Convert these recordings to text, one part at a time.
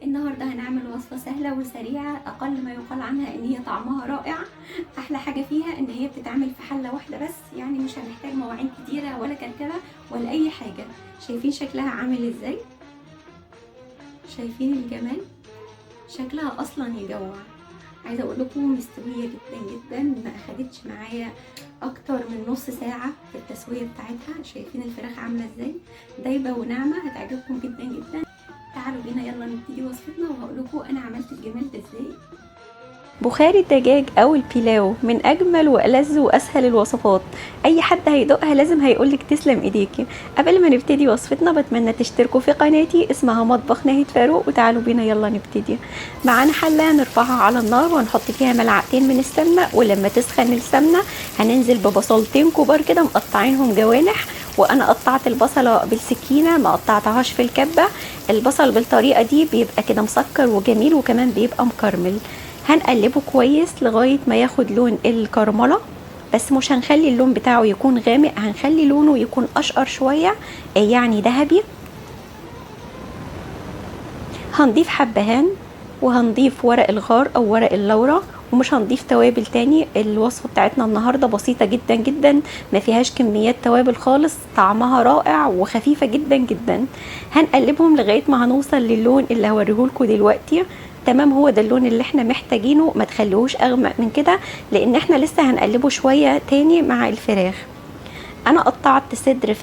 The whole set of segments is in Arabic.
النهارده هنعمل وصفة سهلة وسريعة، أقل ما يقال عنها إن هي طعمها رائع. أحلى حاجة فيها إن هي بتتعمل في حلة واحدة بس، يعني مش هنحتاج مواعين كتيرة ولا كركبة ولا أي حاجة. شايفين شكلها عامل إزاي؟ شايفين الجمال؟ شكلها أصلا يجوع. عايزة أقول لكم مستوية جدا جدا، ما أخدتش معايا أكتر من نص ساعة في التسوية بتاعتها. شايفين الفراخ عاملة إزاي؟ دايبة وناعمة، هتعجبكم جدا جدا. تعالوا بينا يلا نبتدي وصفتنا وهقول لكم انا عملت الجمال ده ازاي. بخاري الدجاج او البيلاو من اجمل والذ واسهل الوصفات. اي حد هيدوقها لازم هيقولك تسلم ايديكي. قبل ما نبتدي وصفتنا بتمنى تشتركوا في قناتي اسمها مطبخ ناهد فاروق، وتعالوا بينا يلا نبتدي. معانا حله نرفعها على النار ونحط فيها ملعقتين من السمنه، ولما تسخن السمنه هننزل ببصلتين كبار كده مقطعينهم جوانح. وانا قطعت البصله بالسكينه، ما قطعتهاش في الكبه. البصل بالطريقه دي بيبقى كده مسكر وجميل وكمان بيبقى مكرمل. هنقلبه كويس لغاية ما ياخد لون الكرملة، بس مش هنخلي اللون بتاعه يكون غامق، هنخلي لونه يكون اشقر شوية، يعني ذهبي. هنضيف حبهان وهنضيف ورق الغار او ورق اللورة، ومش هنضيف توابل تاني. الوصفة بتاعتنا النهاردة بسيطة جدا جدا، ما فيهاش كميات توابل خالص، طعمها رائع وخفيفة جدا جدا. هنقلبهم لغاية ما هنوصل للون اللي هوريهولكوا دلوقتي. تمام، هو ده اللون اللي احنا محتاجينه، ما تخليهوش اغمق من كده لان احنا لسه هنقلبه شوية تاني مع الفراخ. انا قطعت صدر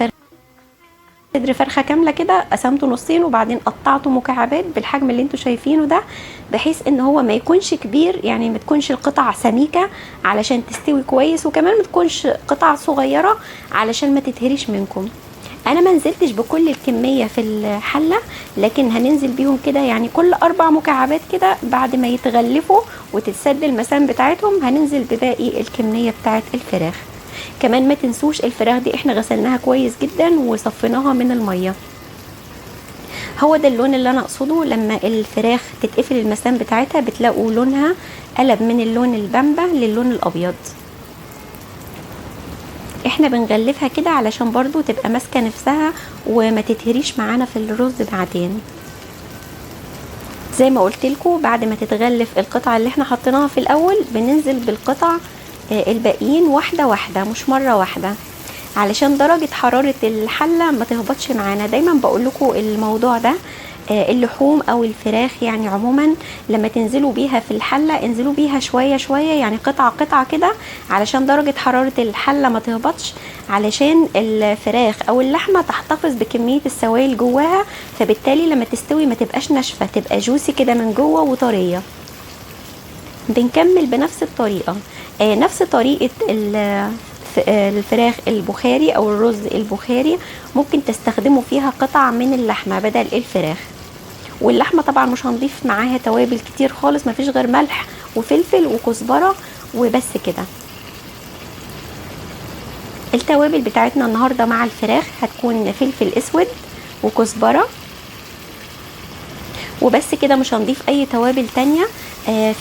فرخه كامله كده، قسمته نصين وبعدين قطعته مكعبات بالحجم اللي انتوا شايفينه ده، بحيث ان هو ما يكونش كبير، يعني ما تكونش القطع سميكه علشان تستوي كويس، وكمان ما تكونش قطع صغيره علشان ما تتهريش منكم. انا ما نزلتش بكل الكميه في الحله، لكن هننزل بيهم كده، يعني كل 4 مكعبات كده بعد ما يتغلفوا وتتسد المسام بتاعتهم هننزل بباقي الكميه بتاعت الفراخ. كمان ما تنسوش الفراخ دي احنا غسلناها كويس جدا وصفيناها من الميه. هو ده اللون اللي انا اقصده، لما الفراخ تتقفل المسام بتاعتها بتلاقوا لونها قلب من اللون البامبا للون الابيض. احنا بنغلفها كده علشان برضو تبقى ماسكه نفسها وما تتهريش معانا في الرز بعدين. زي ما قلت لكم، بعد ما تتغلف القطعه اللي احنا حطيناها في الاول بننزل بالقطع الباقيين واحده واحده، مش مره واحده، علشان درجه حراره الحله ما تهبطش معانا. دايما بقول لكم الموضوع ده. اللحوم او الفراخ يعني عموما لما تنزلوا بيها في الحله انزلوا بيها شويه شويه، يعني قطعه قطعه كده، علشان درجه حراره الحله ما تهبطش، علشان الفراخ او اللحمه تحتفظ بكميه السوائل جواها، فبالتالي لما تستوي ما تبقاش ناشفه، تبقى جوسي كده من جوه وطريه. بنكمل بنفس الطريقه، نفس طريقه الفراخ البخاري او الرز البخاري، ممكن تستخدموا فيها قطع من اللحمه بدل الفراخ. واللحمه طبعا مش هنضيف معاها توابل كتير خالص، مفيش غير ملح وفلفل وكزبره وبس كده. التوابل بتاعتنا النهارده مع الفراخ هتكون فلفل اسود وكزبره وبس كده، مش هنضيف اي توابل تانية.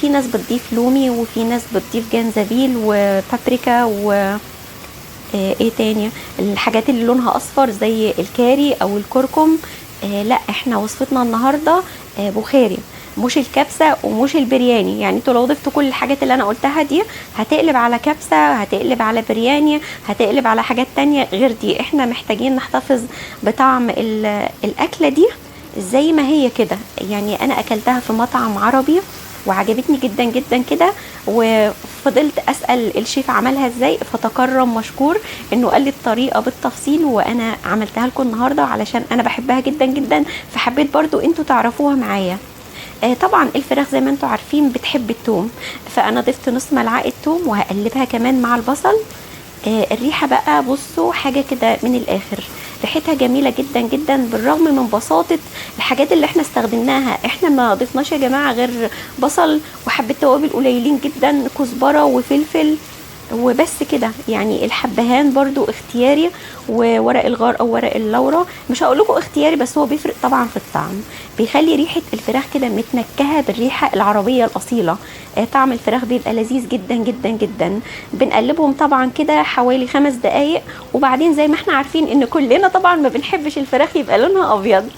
في ناس بتضيف لومي وفي ناس بتضيف جنزبيل وبابريكا و ايه تاني، الحاجات اللي لونها اصفر زي الكاري او الكركم. لا، احنا وصفتنا النهارده بخاري، مش الكبسه ومش البرياني. يعني انتوا لو ضفتوا كل الحاجات اللي انا قلتها دي هتقلب على كبسه، هتقلب على برياني، هتقلب على حاجات تانية غير دي. احنا محتاجين نحتفظ بطعم الاكله دي زي ما هي كده. يعني انا اكلتها في مطعم عربي وعجبتني جدا جدا كده، وفضلت اسال الشيف عملها ازاي، فتكرم مشكور انه قال لي الطريقه بالتفصيل، وانا عملتها لكم النهارده علشان انا بحبها جدا جدا، فحبيت برضو انتوا تعرفوها معايا. طبعا الفراخ زي ما انتوا عارفين بتحب التوم، فانا ضفت نص ملعقه توم وهقلبها كمان مع البصل. الريحه بقى بصوا حاجه كده من الاخر، ريحتها جميله جدا جدا بالرغم من بساطه الحاجات اللي احنا استخدمناها. احنا ما ضفناش يا جماعه غير بصل وحبه توابل قليلين جدا، كزبره وفلفل وبس كده. يعني الحبهان برضو اختياري، وورق الغار او ورق اللورا مش هقول لكم اختياري، بس هو بيفرق طبعا في الطعم، بيخلي ريحه الفراخ كده متنكهه بالريحه العربيه الاصيله. طعم الفراخ بيبقى لذيذ جدا جدا جدا. بنقلبهم طبعا كده حوالي 5 دقايق، وبعدين زي ما احنا عارفين ان كلنا طبعا ما بنحبش الفراخ يبقى لونها ابيض،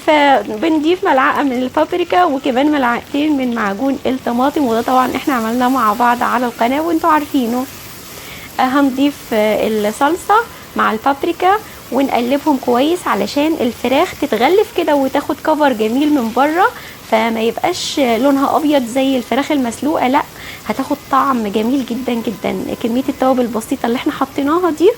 فبنضيف ملعقه من البابريكا وكمان ملعقتين من معجون الطماطم، وده طبعا احنا عملناه مع بعض على القناه وانتوا عارفينه. هنضيف الصلصه مع البابريكا ونقلبهم كويس علشان الفراخ تتغلف كده وتاخد كفر جميل من بره، فما يبقاش لونها ابيض زي الفراخ المسلوقه، لا هتاخد طعم جميل جدا جدا. كميه التوابل البسيطه اللي احنا حطيناها دي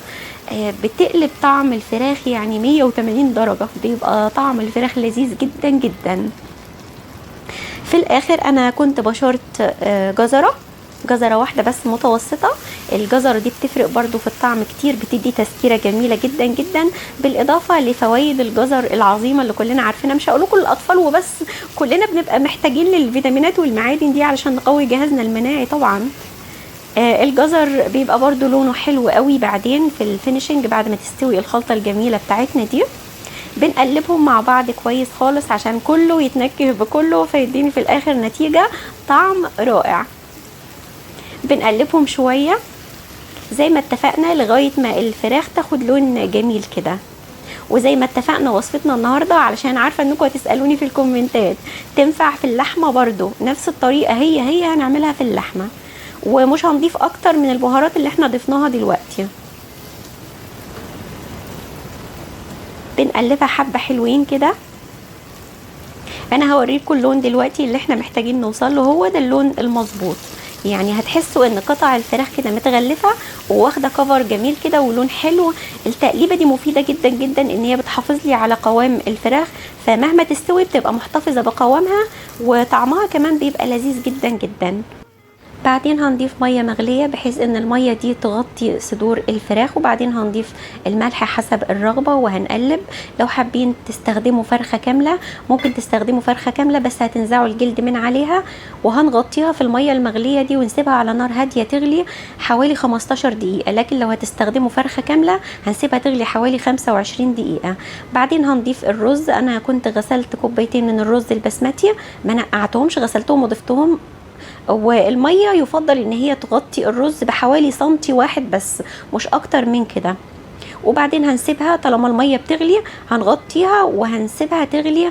بتقلب طعم الفراخ يعني 180 درجه، بيبقى طعم الفراخ لذيذ جدا جدا. في الاخر انا كنت بشرت جزرة واحدة بس متوسطة. الجزرة دي بتفرق برضو في الطعم كتير، بتدي تسكيرة جميلة جدا جدا، بالإضافة لفوائد الجزر العظيمة اللي كلنا عارفينها. مش هقول لكم الأطفال وبس، كلنا بنبقى محتاجين للفيتامينات والمعادن دي علشان نقوي جهازنا المناعي طبعا. الجزر بيبقى برضو لونه حلو قوي بعدين في الفينيشنج بعد ما تستوي الخلطة الجميلة بتاعتنا دي. بنقلبهم مع بعض كويس خالص عشان كله يتنكه بكله، فيديني في الآخر نتيجة طعم رائع. بنقلبهم شوية زي ما اتفقنا لغاية ما الفراخ تاخد لون جميل كده. وزي ما اتفقنا وصفتنا النهاردة، علشان عارفة انكم هتسألوني في الكومنتات، تنفع في اللحمة برضو نفس الطريقة، هي هنعملها في اللحمة، ومش هنضيف اكتر من البهارات اللي احنا ضفناها دلوقتي. بنقلبها حبة حلوين كده. انا هوريكم اللون دلوقتي اللي احنا محتاجين نوصل له، هو ده اللون المظبوط. يعني هتحسوا ان قطع الفراخ كده متغلفه وواخده كفر جميل كده ولون حلو. التقليبه دي مفيده جدا جدا ان هي بتحافظ لي على قوام الفراخ، فمهما تستوي بتبقى محتفظه بقوامها، وطعمها كمان بيبقى لذيذ جدا جدا. بعدين هنضيف ميه مغليه بحيث ان الميه دي تغطي صدور الفراخ، وبعدين هنضيف الملح حسب الرغبه وهنقلب. لو حابين تستخدموا فرخه كامله ممكن تستخدموا فرخه كامله، بس هتنزعوا الجلد من عليها، وهنغطيها في الميه المغليه دي ونسيبها على نار هاديه تغلي حوالي 15 دقيقه. لكن لو هتستخدموا فرخه كامله هنسيبها تغلي حوالي 25 دقيقه. بعدين هنضيف الرز. انا كنت غسلت كوبايتين من الرز البسمتي، ما نقعتهمش، غسلتهم وضفتهم، والميه يفضل ان هي تغطي الرز بحوالي سنتي واحد بس، مش اكتر من كده. وبعدين هنسيبها طالما الميه بتغلي هنغطيها وهنسيبها تغلي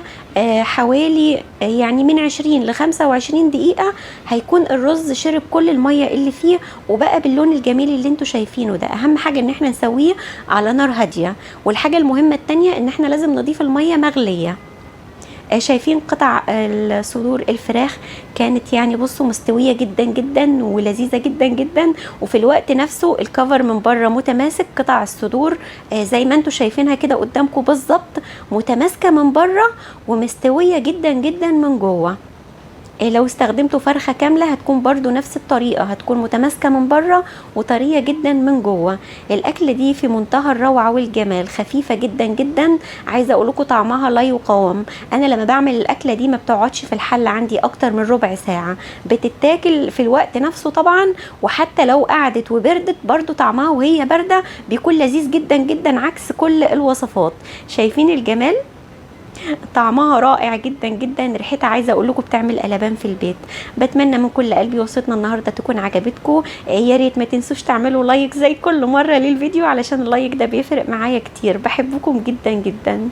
حوالي يعني من 20 ل 25 دقيقه. هيكون الرز شرب كل الميه اللي فيه وبقى باللون الجميل اللي انتوا شايفينه ده. اهم حاجه ان احنا نسويه على نار هاديه. والحاجه المهمه التانية ان احنا لازم نضيف الميه مغليه. شايفين قطع صدور الفراخ كانت يعني بصوا مستويه جدا جدا ولذيذه جدا جدا، وفي الوقت نفسه الكفر من بره متماسك. قطع الصدور زي ما انتم شايفينها كده قدامكم بالظبط، متماسكه من بره ومستويه جدا جدا من جوه. لو استخدمتوا فرخة كاملة هتكون برضو نفس الطريقة، هتكون متماسكة من بره وطرية جدا من جوه. الأكل دي في منتهى الروعة والجمال، خفيفة جدا جدا. عايزة أقولكوا طعمها لا يقاوم. أنا لما بعمل الأكلة دي ما بتقعدش في الحل عندي أكتر من ربع ساعة، بتتاكل في الوقت نفسه طبعا. وحتى لو قعدت وبردت برضو طعمها وهي باردة بيكون لذيذ جدا جدا عكس كل الوصفات. شايفين الجمال؟ طعمها رائع جدا جدا، ريحتها عايزه اقول لكم بتعمل قلبان في البيت. بتمنى من كل قلبي وصفتنا النهارده تكون عجبتكم. يا ريت ما تنسوش تعملوا لايك زي كل مره للفيديو، علشان اللايك ده بيفرق معايا كتير. بحبكم جدا جدا.